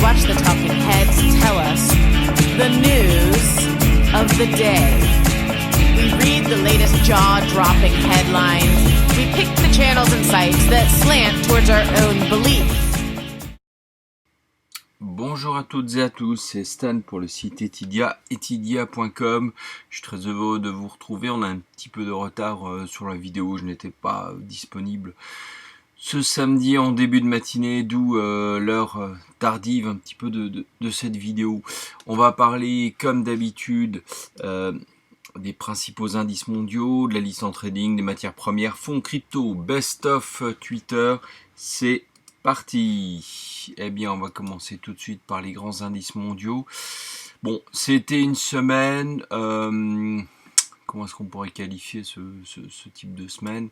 watch the talking heads tell us the news of the day. We read the latest jaw-dropping headlines. We pick the channels and sites that slant towards our own beliefs. Bonjour à toutes et à tous, c'est Stan pour le site Etidia, etidia.com. Je suis très heureux de vous retrouver. On a un petit peu de retard sur la vidéo, je n'étais pas disponible ce samedi en début de matinée, d'où l'heure tardive un petit peu de cette vidéo. On va parler comme d'habitude des principaux indices mondiaux, de la liste en trading, des matières premières, fonds crypto, best of Twitter, c'est parti. Eh bien, on va commencer tout de suite par les grands indices mondiaux. Bon, c'était une semaine, comment est-ce qu'on pourrait qualifier ce type de semaine?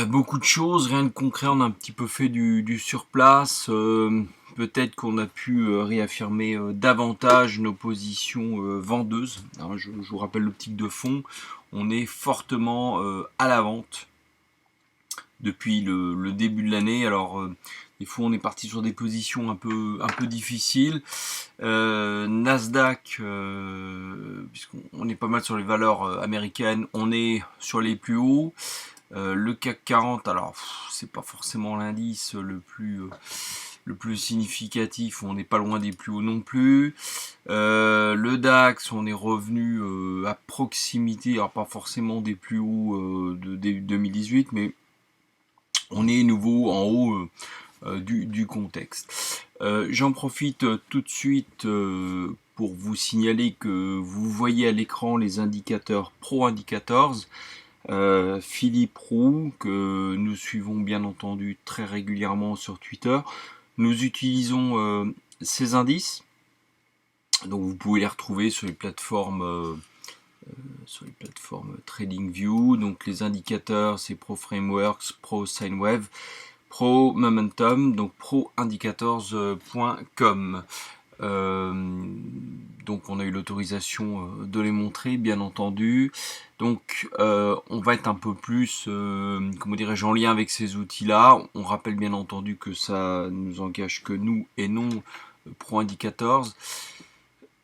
Beaucoup de choses, rien de concret, on a un petit peu fait du surplace, peut-être qu'on a pu réaffirmer davantage nos positions vendeuses. Alors, je vous rappelle l'optique de fond, on est fortement à la vente depuis le début de l'année. Alors des fois on est parti sur des positions un peu difficiles. Nasdaq, puisqu'on est pas mal sur les valeurs américaines, on est sur les plus hauts. Le CAC 40, alors c'est pas forcément l'indice le plus significatif, on n'est pas loin des plus hauts non plus. Le DAX, on est revenu à proximité, alors pas forcément des plus hauts de 2018, mais on est nouveau en haut du contexte. J'en profite tout de suite pour vous signaler que vous voyez à l'écran les indicateurs Pro Indicators. Philippe Roux, que nous suivons bien entendu très régulièrement sur Twitter. Nous utilisons ces indices, donc vous pouvez les retrouver sur les plateformes TradingView. Donc les indicateurs, c'est Pro Frameworks, Pro Sine Wave, Pro Momentum, donc proindicators.com. Donc on a eu l'autorisation de les montrer, bien entendu. Donc on va être un peu plus, comment dirais-je, en lien avec ces outils-là. On rappelle bien entendu que ça nous engage que nous et non Pro Indicators.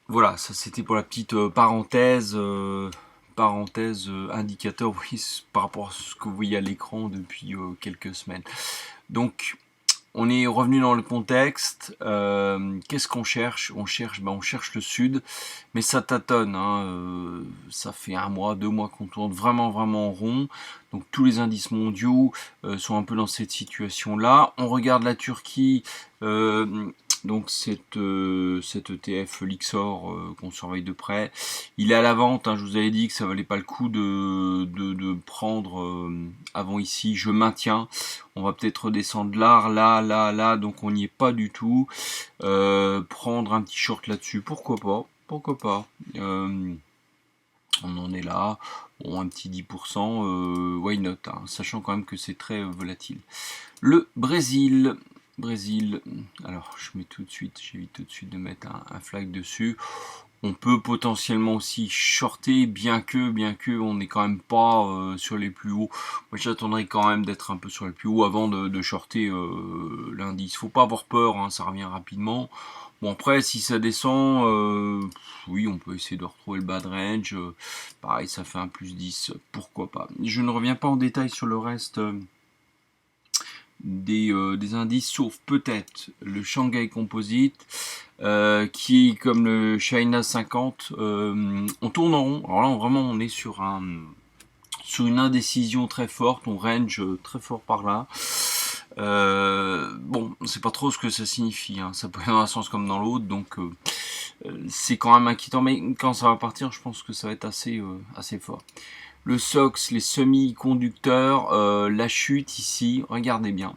Voilà, ça c'était pour la petite parenthèse indicateur, oui, par rapport à ce que vous voyez à l'écran depuis quelques semaines. Donc on est revenu dans le contexte. Qu'est-ce qu'on cherche? On cherche le sud, mais ça tâtonne. Ça fait 1 mois, 2 mois qu'on tourne vraiment en rond. Donc tous les indices mondiaux sont un peu dans cette situation-là. On regarde la Turquie. Donc cet ETF Lixor qu'on surveille de près, il est à la vente. Je vous avais dit que ça valait pas le coup de prendre avant ici. Je maintiens. On va peut-être redescendre là, donc on n'y est pas du tout. Prendre un petit short là-dessus, pourquoi pas. On en est là. Bon, un petit 10%, why not, sachant quand même que c'est très volatile. Le Brésil, alors j'évite tout de suite de mettre un flag dessus. On peut potentiellement aussi shorter, bien que on n'est quand même pas sur les plus hauts. Moi j'attendrai quand même d'être un peu sur les plus hauts avant de shorter l'indice. Faut pas avoir peur, ça revient rapidement. Bon, après si ça descend, oui, on peut essayer de retrouver le bas de range. Pareil, ça fait un plus 10, pourquoi pas. Je ne reviens pas en détail sur le reste des indices, sauf peut-être le Shanghai Composite, qui, comme le China 50, on tourne en rond. Alors là, vraiment, on est sur une indécision très forte, on range très fort par là. Bon, on sait pas trop ce que ça signifie, ça peut aller dans un sens comme dans l'autre, donc c'est quand même inquiétant, mais quand ça va partir, je pense que ça va être assez fort. Le SOX, les semi-conducteurs, la chute ici, regardez bien.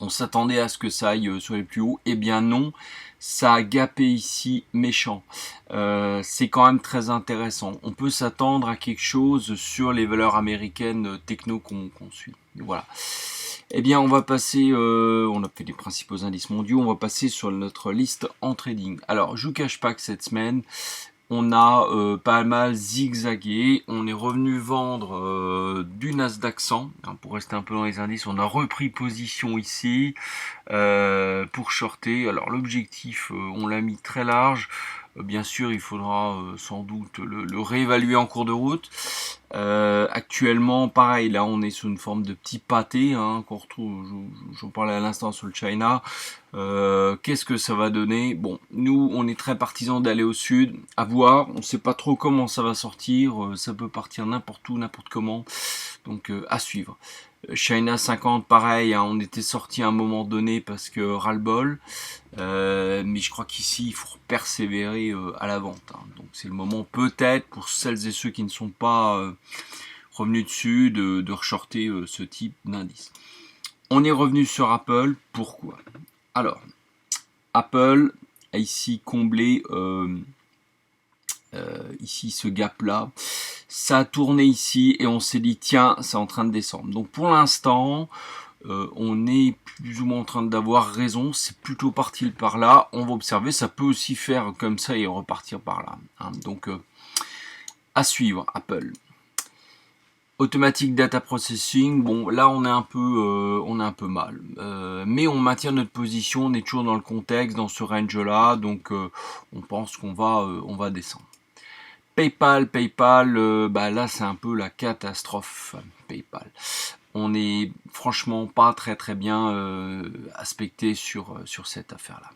On s'attendait à ce que ça aille sur les plus hauts, eh bien non, ça a gapé ici méchant. C'est quand même très intéressant. On peut s'attendre à quelque chose sur les valeurs américaines techno qu'on suit. Voilà. Eh bien, on va passer, on a fait les principaux indices mondiaux, on va passer sur notre liste en trading. Alors, je vous cache pas que cette semaine, on a pas mal zigzagué, on est revenu vendre du Nasdaq 100, hein, pour rester un peu dans les indices, on a repris position ici pour shorter. Alors l'objectif, on l'a mis très large, bien sûr il faudra sans doute le réévaluer en cours de route. Actuellement, pareil, là on est sur une forme de petit pâté, hein, qu'on retrouve, j'en parlais à l'instant sur le China. Qu'est-ce que ça va donner? Bon, nous on est très partisans d'aller au sud, à voir, on ne sait pas trop comment ça va sortir, ça peut partir n'importe où, n'importe comment, donc à suivre. China 50, pareil, hein, on était sorti à un moment donné parce que ras-le-bol, mais je crois qu'ici il faut persévérer à la vente, hein. Donc c'est le moment peut-être pour celles et ceux qui ne sont pas revenus dessus de reshorter ce type d'indice. On est revenu sur Apple, pourquoi? Alors, Apple a ici comblé ici ce gap là, ça a tourné ici et on s'est dit tiens, c'est en train de descendre. Donc pour l'instant on est plus ou moins en train d'avoir raison, c'est plutôt parti par là, on va observer, ça peut aussi faire comme ça et repartir par là, hein. Donc à suivre Apple. Automatic Data Processing, bon là on est un peu mal, mais on maintient notre position, on est toujours dans le contexte, dans ce range là, donc on pense qu'on va descendre. PayPal, bah là c'est un peu la catastrophe. PayPal, on est franchement pas très bien aspecté sur cette affaire là.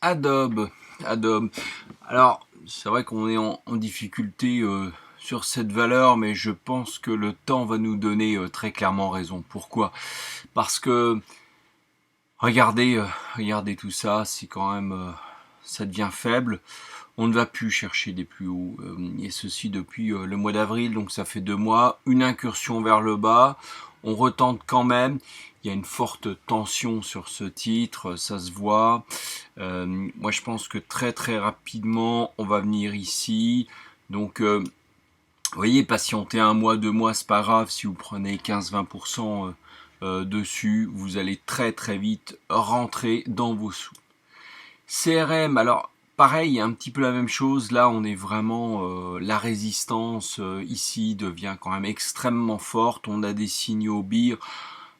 Adobe, alors c'est vrai qu'on est en difficulté sur cette valeur, mais je pense que le temps va nous donner très clairement raison. Pourquoi? Parce que regardez tout ça, c'est quand même ça devient faible. On ne va plus chercher des plus hauts, et ceci depuis le mois d'avril, donc ça fait 2 mois, une incursion vers le bas, on retente quand même, il y a une forte tension sur ce titre, ça se voit. Moi je pense que très rapidement on va venir ici, donc vous voyez, patienter 1 mois, 2 mois, c'est pas grave, si vous prenez 15-20% dessus, vous allez très vite rentrer dans vos sous. CRM, alors pareil, il y a un petit peu la même chose, là on est vraiment, la résistance ici devient quand même extrêmement forte, on a des signaux BIR,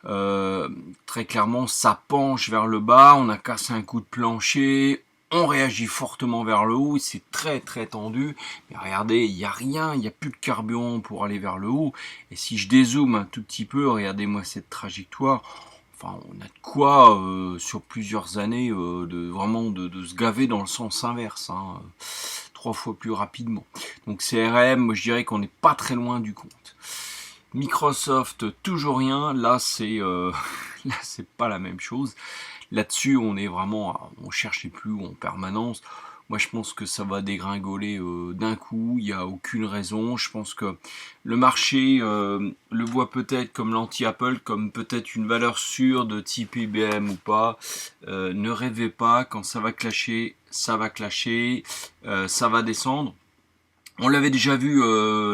très clairement ça penche vers le bas, on a cassé un coup de plancher, on réagit fortement vers le haut, c'est très tendu, mais regardez, il n'y a rien, il n'y a plus de carburant pour aller vers le haut, et si je dézoome un tout petit peu, regardez-moi cette trajectoire. Enfin, on a de quoi sur plusieurs années de se gaver dans le sens inverse, hein, 3 fois plus rapidement. Donc CRM, moi je dirais qu'on n'est pas très loin du compte. Microsoft, toujours rien. Là c'est pas la même chose. Là-dessus, on est vraiment, on cherche les plus hauts en permanence. Moi, je pense que ça va dégringoler d'un coup. Il n'y a aucune raison. Je pense que le marché le voit peut-être comme l'anti-Apple, comme peut-être une valeur sûre de type IBM ou pas. Ne rêvez pas, quand ça va clasher, ça va clasher, ça va descendre. On l'avait déjà vu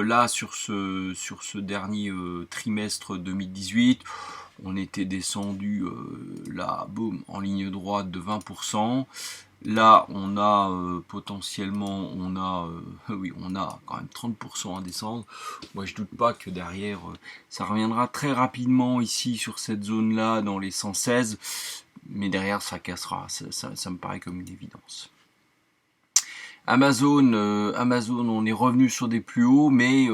là sur ce dernier trimestre 2018. On était descendu là, boum, en ligne droite de 20%. Là, on a potentiellement, oui, on a quand même 30% à descendre. Moi, je doute pas que derrière, ça reviendra très rapidement ici sur cette zone-là, dans les 116. Mais derrière, ça cassera. Ça me paraît comme une évidence. Amazon, on est revenu sur des plus hauts, mais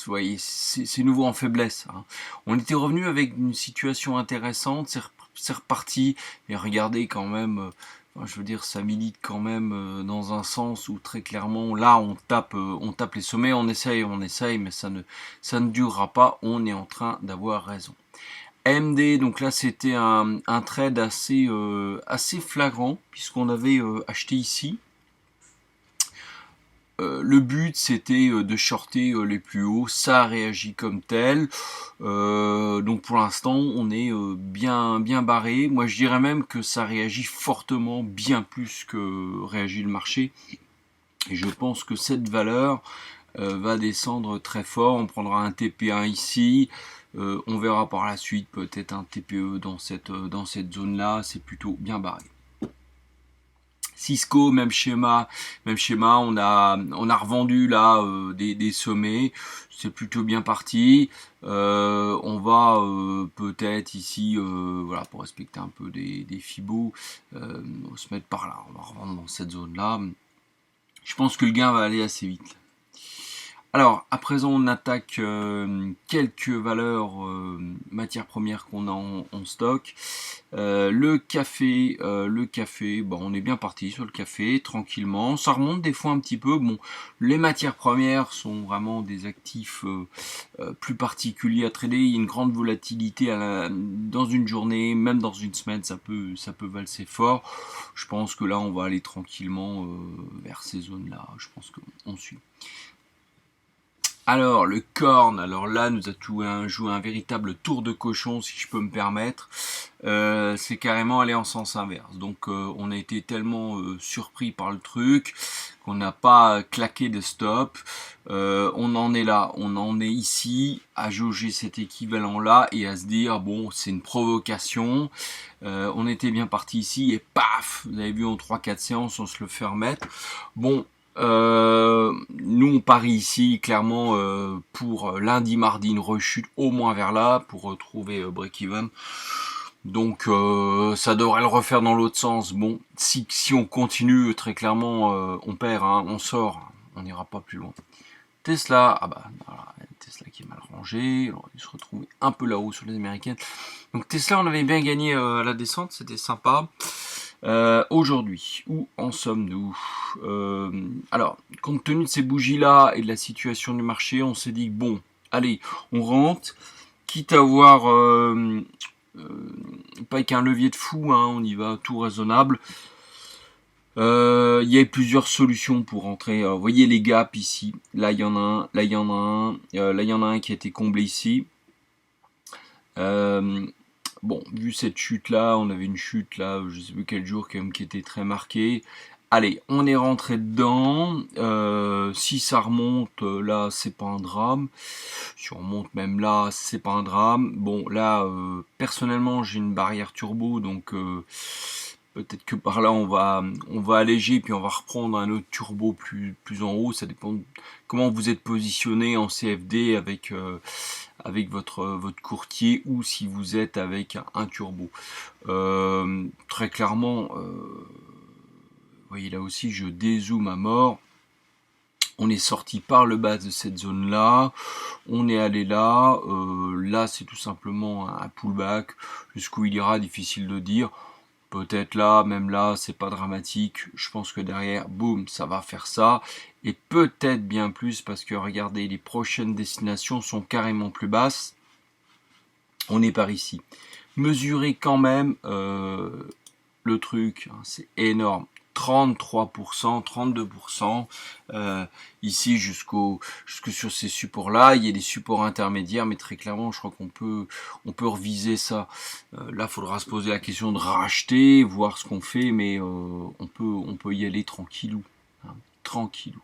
voyez, c'est nouveau en faiblesse, hein. On était revenu avec une situation intéressante, c'est reparti, mais regardez quand même, je veux dire, ça milite quand même dans un sens où très clairement, là, on tape les sommets, on essaye, mais ça ne durera pas, on est en train d'avoir raison. AMD, donc là c'était un trade assez flagrant, puisqu'on avait acheté ici. Le but c'était de shorter les plus hauts, ça a réagi comme tel, donc pour l'instant on est bien barré. Moi je dirais même que ça réagit fortement, bien plus que réagit le marché, et je pense que cette valeur va descendre très fort. On prendra un TP1 ici, on verra par la suite peut-être un TPE dans cette zone là, c'est plutôt bien barré. Cisco, même schéma, on a revendu là des sommets, c'est plutôt bien parti. On va peut-être ici, voilà, pour respecter un peu des Fibos, se mettre par là, on va revendre dans cette zone là. Je pense que le gain va aller assez vite. Alors, à présent, on attaque quelques valeurs matières premières qu'on a en stock. Le café, bon, on est bien parti sur le café, tranquillement. Ça remonte des fois un petit peu. Bon, les matières premières sont vraiment des actifs plus particuliers à trader. Il y a une grande volatilité dans une journée, même dans une semaine, ça peut valser fort. Je pense que là, on va aller tranquillement vers ces zones-là. Je pense qu'on suit. Alors, le corn, alors là, nous a joué un véritable tour de cochon, si je peux me permettre. C'est carrément aller en sens inverse. Donc, on a été tellement surpris par le truc qu'on n'a pas claqué de stop. On en est là, on en est ici, à jauger cet équivalent-là et à se dire, bon, c'est une provocation. On était bien parti ici et paf, vous avez vu en 3-4 séances, on se le fait remettre. Bon, nous on parie ici clairement pour lundi, mardi une rechute au moins vers là pour retrouver break-even. Donc ça devrait le refaire dans l'autre sens. Bon, si on continue, très clairement on perd, hein, on sort, on n'ira pas plus loin. Tesla, ah bah voilà, Tesla qui est mal rangé, alors, il se retrouve un peu là-haut sur les américaines. Donc Tesla, on avait bien gagné à la descente, c'était sympa. Aujourd'hui, où en sommes-nous? Alors, compte tenu de ces bougies-là et de la situation du marché, on s'est dit bon, allez, on rentre, quitte à avoir pas avec un levier de fou, hein, on y va tout raisonnable. Il y a plusieurs solutions pour rentrer. Vous voyez les gaps ici. Là, il y en a un. Là, il y en a un. Là, il y en a un qui a été comblé ici. Bon, vu cette chute-là, on avait une chute là, je sais plus quel jour, quand même, qui était très marquée. Allez, on est rentré dedans. Si ça remonte, là, c'est pas un drame. Si on remonte même là, c'est pas un drame. Bon, là, personnellement, j'ai une barrière turbo, donc peut-être que par là, on va alléger, puis on va reprendre un autre turbo plus en haut. Ça dépend de comment vous êtes positionné en CFD avec votre courtier ou si vous êtes avec un turbo. Très clairement, vous voyez là aussi, je dézoome à mort. On est sorti par le bas de cette zone-là, on est allé là, là c'est tout simplement un pullback, jusqu'où il ira, difficile de dire. Peut-être là, même là, c'est pas dramatique. Je pense que derrière, boum, ça va faire ça. Et peut-être bien plus parce que regardez, les prochaines destinations sont carrément plus basses. On est par ici. Mesurez quand même le truc, hein, c'est énorme. 33%, 32%, ici jusque sur ces supports là, il y a des supports intermédiaires, mais très clairement je crois qu'on peut reviser ça. Là il faudra se poser la question de racheter, voir ce qu'on fait, mais on peut y aller tranquillou, hein, tranquillou.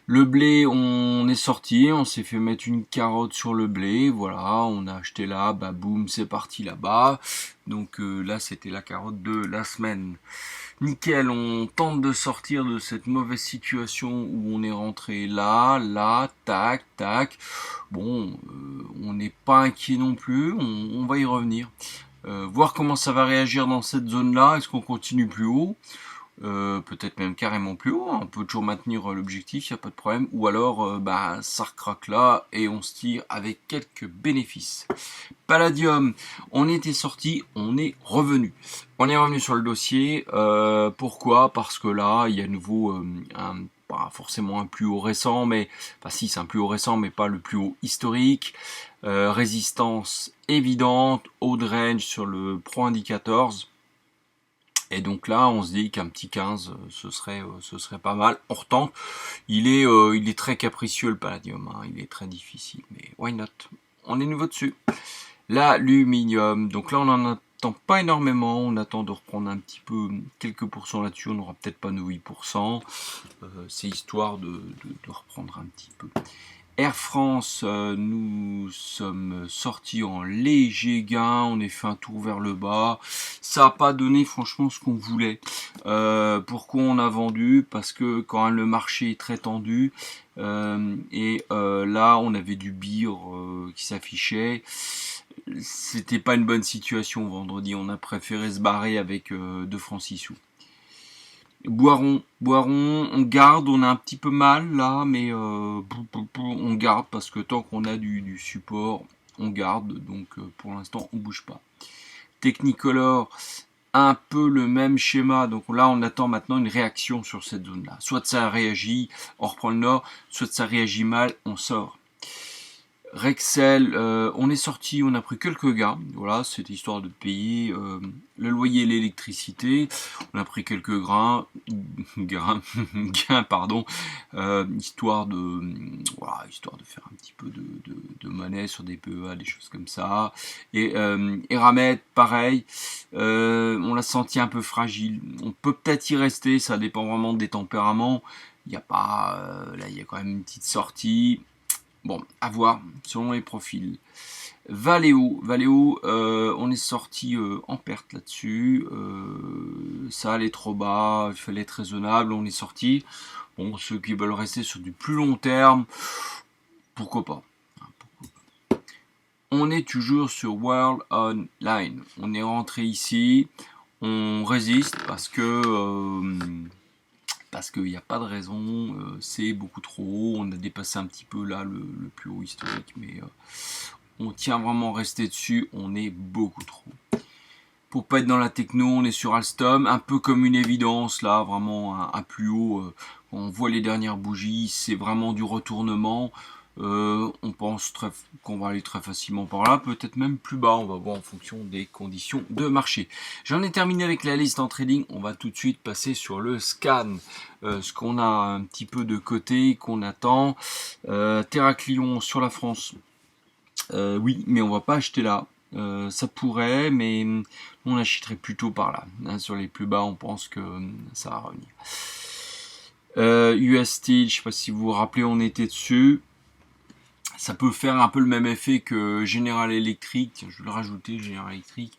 Le blé, on est sorti, on s'est fait mettre une carotte sur le blé, voilà, on a acheté là, bah boum, c'est parti là-bas. Donc là, c'était la carotte de la semaine. Nickel, on tente de sortir de cette mauvaise situation où on est rentré là, tac, tac. Bon, on n'est pas inquiet non plus, on va y revenir. Voir comment ça va réagir dans cette zone-là, est-ce qu'on continue plus haut ? Peut-être même carrément plus haut, hein. On peut toujours maintenir l'objectif, il n'y a pas de problème, ou alors ça recraque là et on se tire avec quelques bénéfices. Palladium, on était sorti, on est revenu. On est revenu sur le dossier, pourquoi ? Parce que là, il y a à nouveau pas forcément un plus haut récent, mais enfin si c'est un plus haut récent, mais pas le plus haut historique. Résistance évidente, haut de range sur le Pro Indicators. Et donc là, on se dit qu'un petit 15, ce serait pas mal. On retente. Il est très capricieux le palladium, hein. Il est très difficile, mais why not ? On est nouveau dessus. L'aluminium. Donc là, on n'en attend pas énormément. On attend de reprendre un petit peu, quelques pourcents là-dessus. On n'aura peut-être pas nos 8%. C'est histoire de reprendre un petit peu. Air France, nous sommes sortis en léger gain, on a fait un tour vers le bas, ça n'a pas donné franchement ce qu'on voulait. Pourquoi on a vendu? Parce que quand le marché est très tendu, là on avait du BIR qui s'affichait, c'était pas une bonne situation vendredi, on a préféré se barrer avec 2 francs 6 sous. Boiron, on garde, on a un petit peu mal là, mais on garde parce que tant qu'on a du support, on garde, donc pour l'instant on bouge pas. Technicolor, un peu le même schéma, donc là on attend maintenant une réaction sur cette zone là. Soit ça réagit, on reprend le nord, soit ça réagit mal, on sort. Rexel, on est sorti, on a pris quelques gains, voilà, c'est histoire de payer le loyer et l'électricité, on a pris quelques gains, pardon, histoire de faire un petit peu de monnaie sur des PEA, des choses comme ça. Et Eramet, pareil, on l'a senti un peu fragile, on peut peut-être y rester, ça dépend vraiment des tempéraments, il n'y a pas, là il y a quand même une petite sortie. Bon, à voir, selon les profils. Valeo, on est sorti en perte là-dessus. Ça allait trop bas, il fallait être raisonnable, on est sorti. Bon, ceux qui veulent rester sur du plus long terme, pourquoi pas. On est toujours sur World Online. On est rentré ici, on résiste parce qu'il n'y a pas de raison, c'est beaucoup trop haut, on a dépassé un petit peu là le plus haut historique, mais on tient vraiment à rester dessus, on est beaucoup trop. Pour pas être dans la techno, on est sur Alstom, un peu comme une évidence là, vraiment un plus haut, on voit les dernières bougies, c'est vraiment du retournement. On pense qu'on va aller très facilement par là, peut-être même plus bas, on va voir en fonction des conditions de marché. J'en ai terminé avec la liste en trading, on va tout de suite passer sur le scan, ce qu'on a un petit peu de côté, qu'on attend. Terraclion sur la France, oui, mais on va pas acheter là. Ça pourrait, mais on achèterait plutôt par là. Hein, sur les plus bas, on pense que ça va revenir. US Steel, je sais pas si vous vous rappelez, on était dessus. Ça peut faire un peu le même effet que General Electric, je vais le rajouter, General Electric,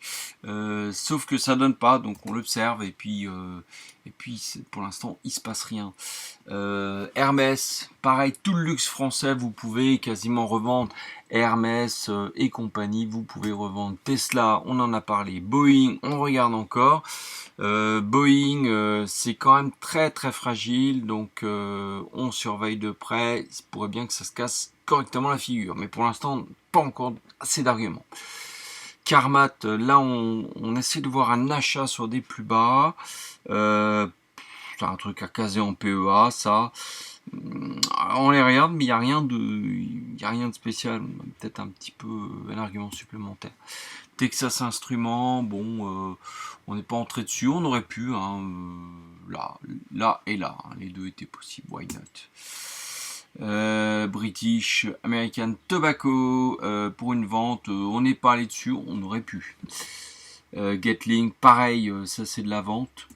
sauf que ça donne pas, donc on l'observe et puis pour l'instant il se passe rien. Hermès, pareil, tout le luxe français, vous pouvez quasiment revendre. Hermès et compagnie, vous pouvez revendre. Tesla, on en a parlé. Boeing, on regarde encore. Boeing, c'est quand même très très fragile, donc on surveille de près. Il pourrait bien que ça se casse correctement la figure, mais pour l'instant, pas encore assez d'arguments. Carmat, là on essaie de voir un achat sur des plus bas. C'est un truc à caser en PEA, ça. On les regarde, mais il n'y a rien de spécial. Peut-être un petit peu un argument supplémentaire. Texas Instruments, bon, on n'est pas entré dessus, on aurait pu, hein, là et là, hein, les deux étaient possibles, why not. British American Tobacco, pour une vente, on n'est pas allé dessus, on aurait pu. Gatling, pareil, ça c'est de la vente.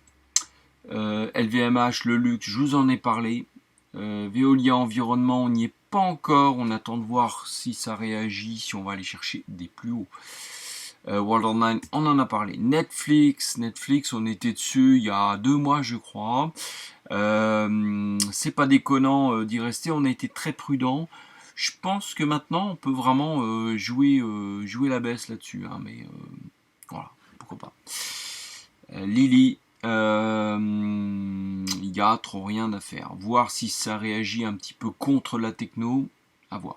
LVMH, le luxe, je vous en ai parlé. Veolia Environnement, on n'y est pas encore, on attend de voir si ça réagit, si on va aller chercher des plus hauts. World Online, on en a parlé. Netflix, on était dessus il y a 2 mois je crois. C'est pas déconnant d'y rester, on a été très prudent. Je pense que maintenant on peut vraiment jouer la baisse là-dessus, hein, mais voilà, pourquoi pas. Lily, il y a trop rien à faire. Voir si ça réagit un petit peu contre la techno, à voir.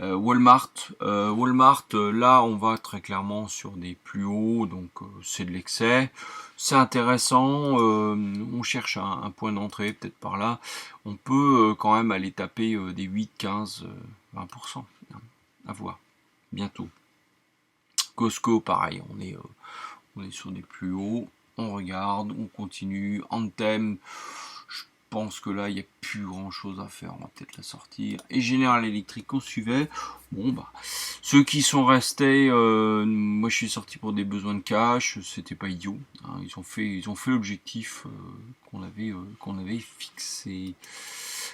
Walmart, là on va très clairement sur des plus hauts, donc c'est de l'excès, c'est intéressant, on cherche un point d'entrée peut-être par là, on peut quand même aller taper des 8, 15, 20%, à voir, bientôt. Costco, pareil, on est sur des plus hauts, on regarde, on continue. Anthem, je pense que là il n'y a plus grand chose à faire, on va peut-être la sortir. Et General Electric, on suivait. Bon bah, ceux qui sont restés, moi je suis sorti pour des besoins de cash, c'était pas idiot, hein. Ils ont fait l'objectif qu'on avait fixé.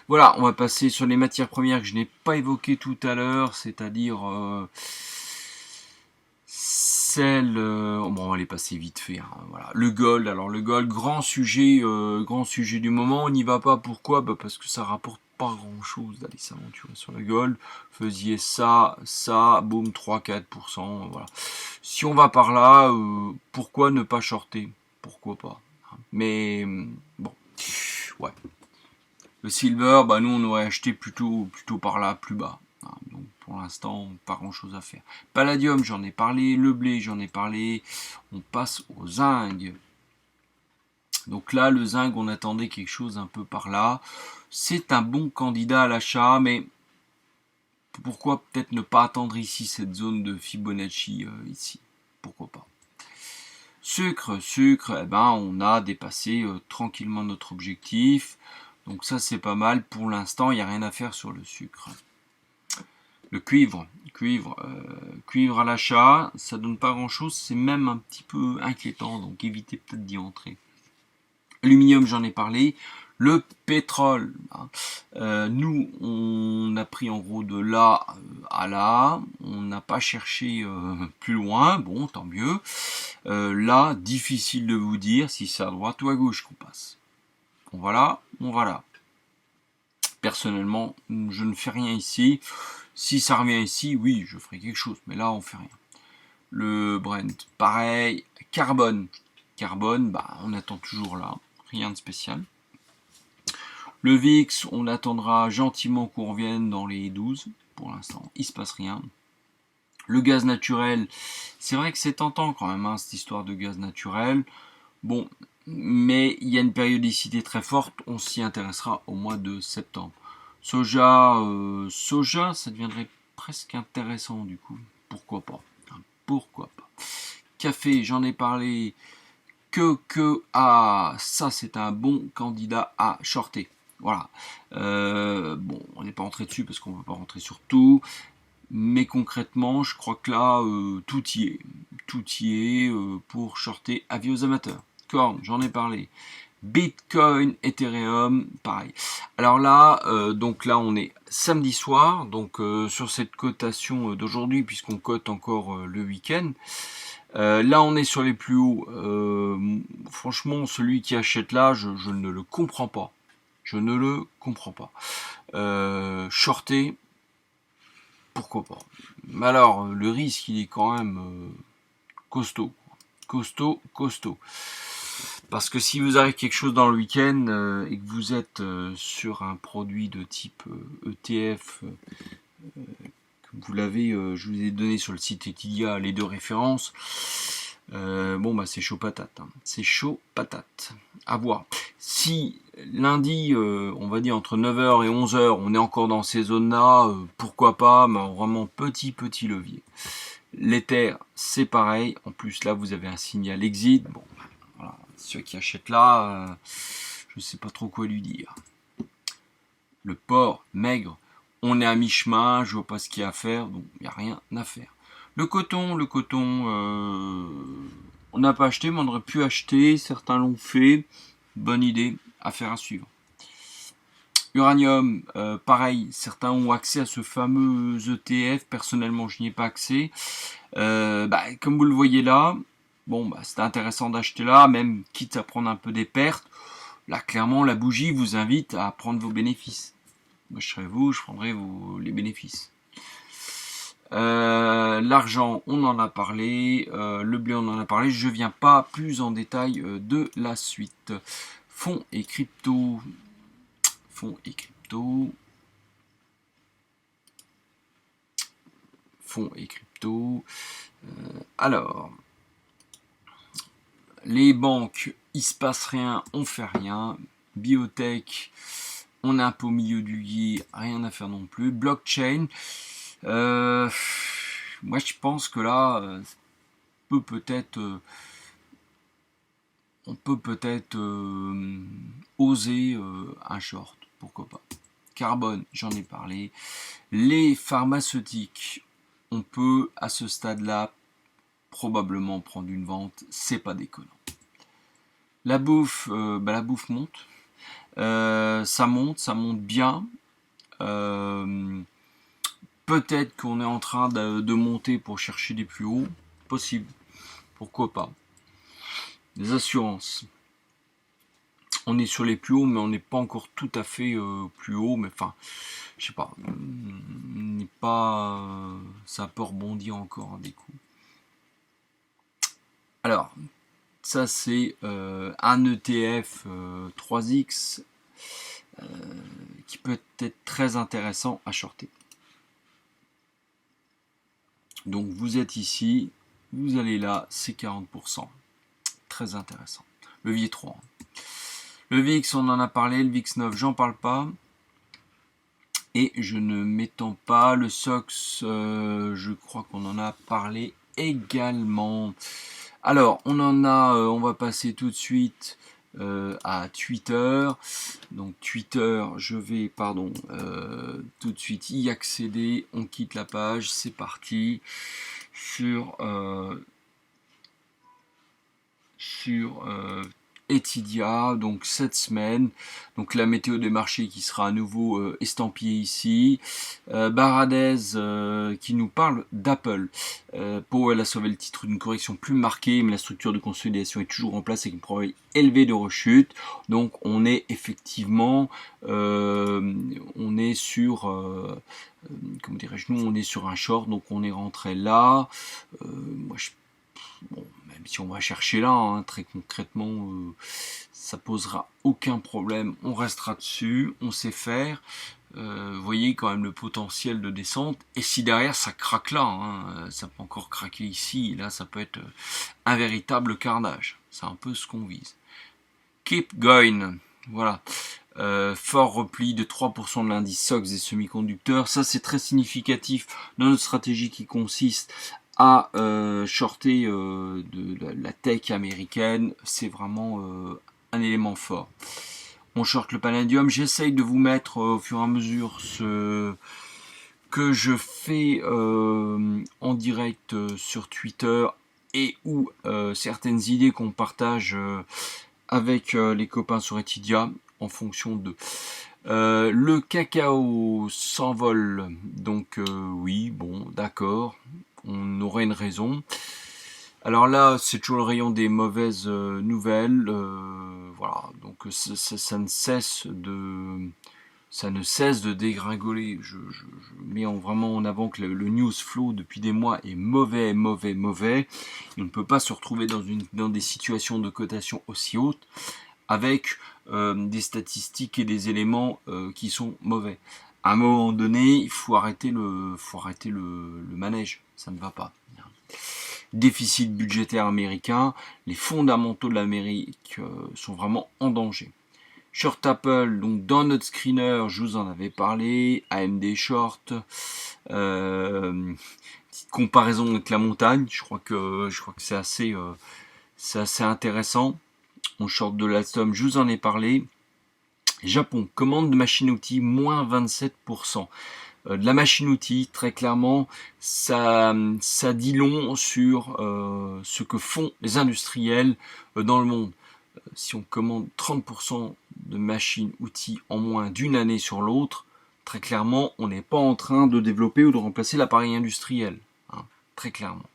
Voilà, on va passer sur les matières premières que je n'ai pas évoquées tout à l'heure, c'est-à-dire celle, bon, on va les passer vite fait. Hein, voilà, le gold. Alors le gold, grand sujet du moment. On n'y va pas. Pourquoi? Bah, parce que ça rapporte pas grand-chose d'aller s'aventurer sur le gold. Faisiez ça, boum, 3-4%. Voilà. Si on va par là, pourquoi ne pas shorter? Pourquoi pas? Mais bon, ouais. Le silver, bah nous on aurait acheté plutôt par là, plus bas. Donc pour l'instant, pas grand chose à faire. Palladium, j'en ai parlé. Le blé, j'en ai parlé. On passe au zinc. Donc là, le zinc, on attendait quelque chose un peu par là. C'est un bon candidat à l'achat, mais pourquoi peut-être ne pas attendre ici cette zone de Fibonacci ici? Pourquoi pas? Sucre, eh ben on a dépassé tranquillement notre objectif. Donc ça c'est pas mal. Pour l'instant, il n'y a rien à faire sur le sucre. Le cuivre à l'achat, ça donne pas grand chose, c'est même un petit peu inquiétant, donc évitez peut-être d'y entrer. Aluminium, j'en ai parlé. Le pétrole, nous on a pris en gros de là à là, on n'a pas cherché plus loin, bon tant mieux. Là, difficile de vous dire si c'est à droite ou à gauche qu'on passe. On va là. Personnellement, je ne fais rien ici. Si ça revient ici, oui, je ferai quelque chose, mais là on fait rien. Le Brent, pareil. Carbone, bah on attend toujours là, rien de spécial. Le VIX, on attendra gentiment qu'on revienne dans les 12. Pour l'instant, il se passe rien. Le gaz naturel, c'est vrai que c'est tentant quand même, hein, cette histoire de gaz naturel. Bon, mais il y a une périodicité très forte, on s'y intéressera au mois de septembre. Soja, ça deviendrait presque intéressant du coup. Pourquoi pas? Pourquoi pas? Café, j'en ai parlé. Ça c'est un bon candidat à shorter. Voilà. Bon, on n'est pas rentré dessus parce qu'on ne va pas rentrer sur tout. Mais concrètement, je crois que là, tout y est. Tout y est pour shorter avis aux amateurs. Corn, j'en ai parlé. Bitcoin, Ethereum, pareil. Alors là, donc là, on est samedi soir, donc sur cette cotation d'aujourd'hui, puisqu'on cote encore le week-end. Là, on est sur les plus hauts. Franchement, celui qui achète là, je ne le comprends pas. Je ne le comprends pas. Shorter, pourquoi pas? Mais alors, le risque, il est quand même costaud. Costaud. Parce que si vous arrive quelque chose dans le week-end et que vous êtes sur un produit de type ETF, vous l'avez, je vous ai donné sur le site Etidia les deux références. Bon bah c'est chaud patate, hein. C'est chaud patate. À voir. Si lundi, on va dire entre 9h et 11h, on est encore dans ces zones-là, pourquoi pas, mais vraiment petit levier. L'Ether, c'est pareil. En plus là, vous avez un signal exit. Bon, voilà. Ceux qui achètent là, je ne sais pas trop quoi lui dire. Le porc maigre. On est à mi-chemin, je vois pas ce qu'il y a à faire, donc il n'y a rien à faire. Le coton, on n'a pas acheté, mais on aurait pu acheter, certains l'ont fait, bonne idée, affaire à suivre. Uranium, pareil, certains ont accès à ce fameux ETF, personnellement je n'y ai pas accès. Comme vous le voyez là, bon, c'était intéressant d'acheter là, même quitte à prendre un peu des pertes. Là, clairement, la bougie vous invite à prendre vos bénéfices. Moi, je serais vous, je prendrais les bénéfices. L'argent, on en a parlé. Le blé, on en a parlé. Je ne viens pas plus en détail de la suite. Fonds et crypto. Alors, les banques, il se passe rien, on fait rien. Biotech, on est un peu au milieu du gué, rien à faire non plus. Blockchain, moi je pense que là, on peut peut-être oser un short, pourquoi pas. Carbone, j'en ai parlé. Les pharmaceutiques, on peut à ce stade-là probablement prendre une vente, c'est pas déconnant. La bouffe monte. Ça monte bien. Peut-être qu'on est en train de monter pour chercher des plus hauts. Possible. Pourquoi pas. Les assurances. On est sur les plus hauts, mais on n'est pas encore tout à fait plus haut. Mais enfin, je sais pas. On n'est pas. Ça peut rebondir encore des coups. Alors, ça c'est un ETF 3X qui peut être très intéressant à shorter. Donc vous êtes ici, vous allez là, c'est 40%. Très intéressant. Levier 3. Le VIX, on en a parlé, le VIX 9, j'en parle pas. Et je ne m'étends pas. Le SOX, je crois qu'on en a parlé également. Alors, on va passer tout de suite à Twitter. Donc Twitter, je vais, tout de suite y accéder. On quitte la page, c'est parti. Sur Etidia, donc cette semaine, donc la météo des marchés qui sera à nouveau estampillée ici. Baradez qui nous parle d'Apple. Powell a sauvé le titre d'une correction plus marquée, mais la structure de consolidation est toujours en place avec une probabilité élevée de rechute. Donc on est effectivement, on est sur, comment dirais-je, nous on est sur un short, donc on est rentré là. Bon, même si on va chercher là, hein, très concrètement, ça posera aucun problème. On restera dessus, on sait faire. Vous voyez quand même le potentiel de descente. Et si derrière ça craque là, hein, ça peut encore craquer ici, là ça peut être un véritable carnage. C'est un peu ce qu'on vise. Keep going, voilà. Fort repli de 3% de l'indice SOX des semi-conducteurs. Ça c'est très significatif dans notre stratégie qui consiste à shorter de la tech américaine. C'est vraiment un élément fort. On short le palladium. J'essaye de vous mettre au fur et à mesure ce que je fais en direct sur Twitter et ou certaines idées qu'on partage avec les copains sur Etidia en fonction de... le cacao s'envole, donc oui, bon, d'accord, on aurait une raison. Alors là, c'est toujours le rayon des mauvaises nouvelles, voilà, donc ça ne cesse de dégringoler. Je mets vraiment en avant que le news flow depuis des mois est mauvais. On ne peut pas se retrouver dans des situations de cotation aussi hautes avec des statistiques et des éléments qui sont mauvais. À un moment donné, il faut arrêter le manège. Ça ne va pas. Déficit budgétaire américain, les fondamentaux de l'Amérique sont vraiment en danger. Short Apple, donc dans notre screener, je vous en avais parlé, AMD short, petite comparaison avec la montagne, je crois que c'est assez intéressant. On short de l'Alstom, je vous en ai parlé. Japon, commande de machine-outil, moins 27%. De la machine-outil, très clairement, ça dit long sur ce que font les industriels dans le monde. Si on commande 30% de machines-outils en moins d'une année sur l'autre, très clairement, on n'est pas en train de développer ou de remplacer l'appareil industriel. Hein, très clairement.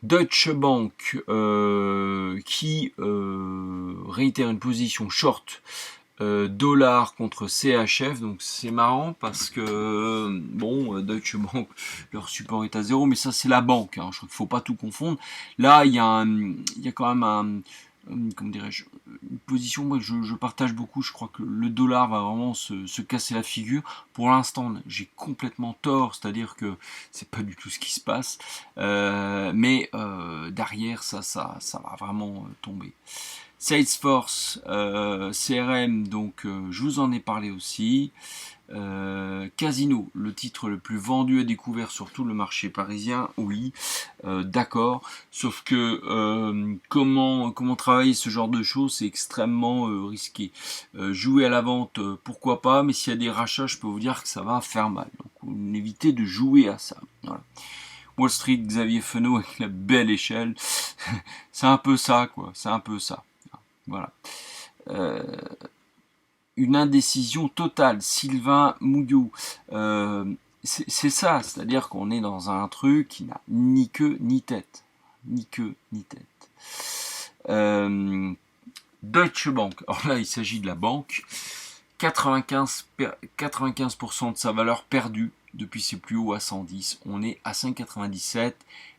Deutsche Bank qui réitère une position short dollar contre CHF, donc c'est marrant parce que bon, Deutsche Bank, leur support est à 0, mais ça c'est la banque, hein, je crois qu'il faut pas tout confondre. Là il y a quand même comment dirais-je, une position moi, que je partage beaucoup. Je crois que le dollar va vraiment se casser la figure. Pour l'instant, j'ai complètement tort, c'est-à-dire que c'est pas du tout ce qui se passe, mais derrière ça va vraiment tomber. Salesforce, CRM, donc je vous en ai parlé aussi. Casino, le titre le plus vendu et découvert sur tout le marché parisien, oui, d'accord. Sauf que comment travailler ce genre de choses, c'est extrêmement risqué. Jouer à la vente, pourquoi pas, mais s'il y a des rachats, je peux vous dire que ça va faire mal. Donc évitez de jouer à ça. Voilà. Wall Street, Xavier Fenot avec la belle échelle, c'est un peu ça, quoi. C'est un peu ça. Voilà. une indécision totale. Sylvain Mouillot, c'est ça, c'est-à-dire qu'on est dans un truc qui n'a ni queue ni tête. Ni queue ni tête. Deutsche Bank, alors là il s'agit de la banque, 95% de sa valeur perdue depuis ses plus hauts à 110, on est à 5,97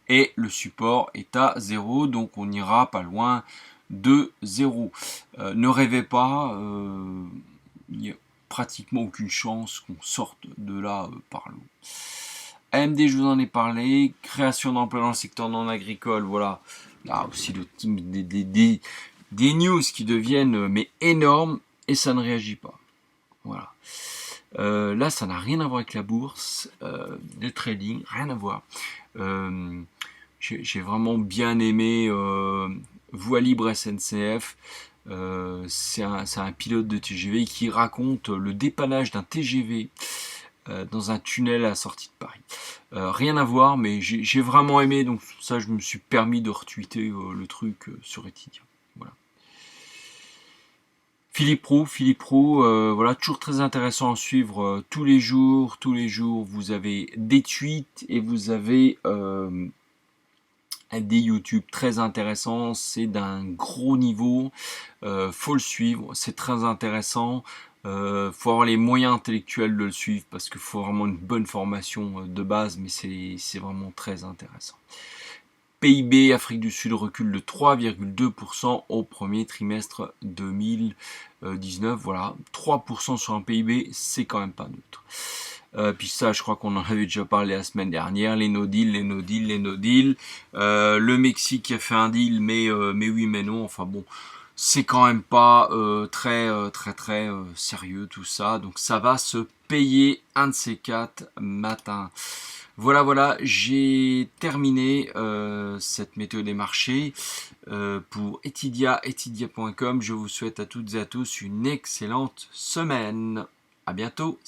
et le support est à 0, donc on n'ira pas loin de 0. Ne rêvez pas, il n'y a pratiquement aucune chance qu'on sorte de là par l'eau. AMD, je vous en ai parlé, création d'emplois dans le secteur non agricole, voilà, là aussi des news qui deviennent mais énormes et ça ne réagit pas. Voilà. Là, ça n'a rien à voir avec la bourse, le trading, rien à voir. J'ai vraiment bien aimé Voie Libre SNCF. C'est un pilote de TGV qui raconte le dépannage d'un TGV dans un tunnel à la sortie de Paris. Rien à voir, mais j'ai vraiment aimé, donc ça je me suis permis de retweeter le truc sur Etydia. Voilà. Philippe Roux, voilà, toujours très intéressant à suivre tous les jours, vous avez des tweets et vous avez des YouTube très intéressants, c'est d'un gros niveau, faut le suivre, c'est très intéressant, faut avoir les moyens intellectuels de le suivre parce qu'il faut vraiment une bonne formation de base, mais c'est vraiment très intéressant. PIB Afrique du Sud recule de 3,2% au premier trimestre 2019. Voilà, 3% sur un PIB, c'est quand même pas neutre. Puis ça, je crois qu'on en avait déjà parlé la semaine dernière. Les no deals. Le Mexique qui a fait un deal, mais oui, mais non. Enfin bon, c'est quand même pas très sérieux tout ça. Donc ça va se payer un de ces 4 matins. Voilà, j'ai terminé cette météo des marchés pour etydia.com. Je vous souhaite à toutes et à tous une excellente semaine. À bientôt.